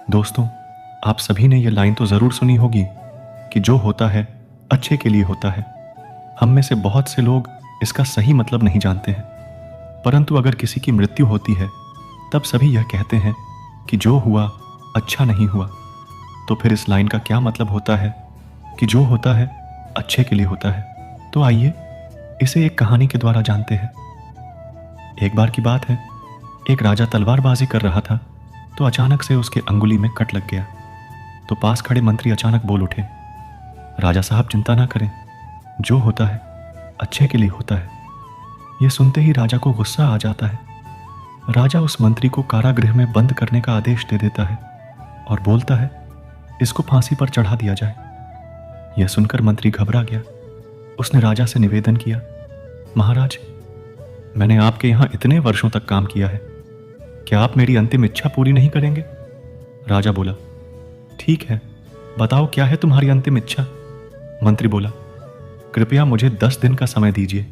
दोस्तों, आप सभी ने यह लाइन तो ज़रूर सुनी होगी कि जो होता है अच्छे के लिए होता है। हम में से बहुत से लोग इसका सही मतलब नहीं जानते हैं, परंतु अगर किसी की मृत्यु होती है तब सभी यह कहते हैं कि जो हुआ अच्छा नहीं हुआ। तो फिर इस लाइन का क्या मतलब होता है कि जो होता है अच्छे के लिए होता है? तो आइए इसे एक कहानी के द्वारा जानते हैं। एक बार की बात है, एक राजा तलवारबाजी कर रहा था तो अचानक से उसके अंगुली में कट लग गया। तो पास खड़े मंत्री अचानक बोल उठे, राजा साहब चिंता ना करें, जो होता है अच्छे के लिए होता है। यह सुनते ही राजा को गुस्सा आ जाता है। राजा उस मंत्री को कारागृह में बंद करने का आदेश दे देता है और बोलता है इसको फांसी पर चढ़ा दिया जाए। यह सुनकर मंत्री घबरा गया। उसने राजा से निवेदन किया, महाराज, मैंने आपके यहाँ इतने वर्षों तक काम किया है, क्या आप मेरी अंतिम इच्छा पूरी नहीं करेंगे? राजा बोला, ठीक है, बताओ क्या है तुम्हारी अंतिम इच्छा? मंत्री बोला, कृपया मुझे 10 दिन का समय दीजिए,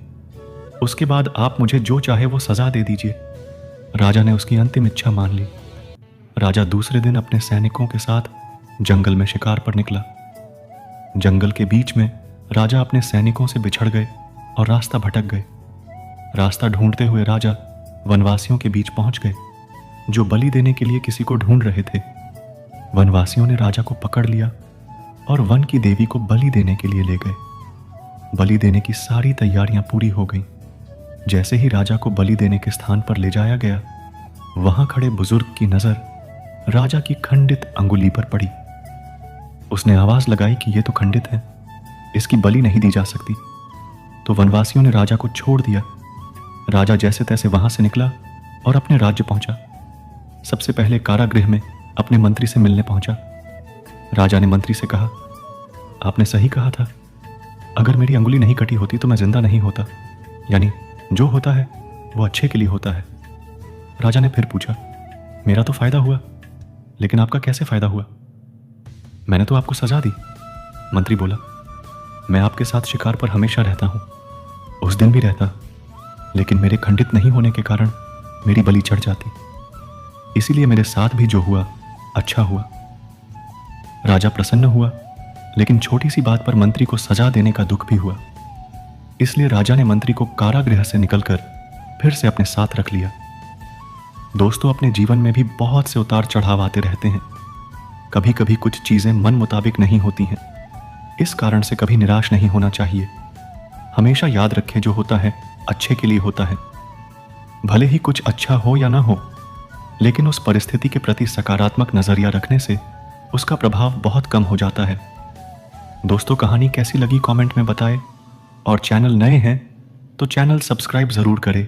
उसके बाद आप मुझे जो चाहे वो सजा दे दीजिए। राजा ने उसकी अंतिम इच्छा मान ली। राजा दूसरे दिन अपने सैनिकों के साथ जंगल में शिकार पर निकला। जंगल के बीच में राजा अपने सैनिकों से बिछड़ गए और रास्ता भटक गए। रास्ता ढूंढते हुए राजा वनवासियों के बीच पहुंच गए, जो बलि देने के लिए किसी को ढूंढ रहे थे। वनवासियों ने राजा को पकड़ लिया और वन की देवी को बलि देने के लिए ले गए। बलि देने की सारी तैयारियां पूरी हो गईं। जैसे ही राजा को बलि देने के स्थान पर ले जाया गया, वहां खड़े बुजुर्ग की नजर राजा की खंडित अंगुली पर पड़ी। उसने आवाज लगाई कि यह तो खंडित है, इसकी बलि नहीं दी जा सकती। तो वनवासियों ने राजा को छोड़ दिया। राजा जैसे तैसे वहां से निकला और अपने राज्य पहुंचा। सबसे पहले कारागृह में अपने मंत्री से मिलने पहुंचा। राजा ने मंत्री से कहा, आपने सही कहा था, अगर मेरी अंगुली नहीं कटी होती तो मैं जिंदा नहीं होता। यानी जो होता है वो अच्छे के लिए होता है। राजा ने फिर पूछा, मेरा तो फायदा हुआ, लेकिन आपका कैसे फायदा हुआ? मैंने तो आपको सजा दी। मंत्री बोला, मैं आपके साथ शिकार पर हमेशा रहता हूं, उस दिन भी रहता, लेकिन मेरे खंडित नहीं होने के कारण मेरी बलि चढ़ जाती, इसीलिए मेरे साथ भी जो हुआ अच्छा हुआ। राजा प्रसन्न हुआ, लेकिन छोटी सी बात पर मंत्री को सजा देने का दुख भी हुआ। इसलिए राजा ने मंत्री को कारागृह से निकलकर फिर से अपने साथ रख लिया। दोस्तों, अपने जीवन में भी बहुत से उतार चढ़ाव आते रहते हैं। कभी कभी कुछ चीजें मन मुताबिक नहीं होती हैं। इस कारण से कभी निराश नहीं होना चाहिए। हमेशा याद रखें, जो होता है अच्छे के लिए होता है। भले ही कुछ अच्छा हो या ना हो, लेकिन उस परिस्थिति के प्रति सकारात्मक नजरिया रखने से उसका प्रभाव बहुत कम हो जाता है। दोस्तों, कहानी कैसी लगी कमेंट में बताएं, और चैनल नए हैं तो चैनल सब्सक्राइब जरूर करें।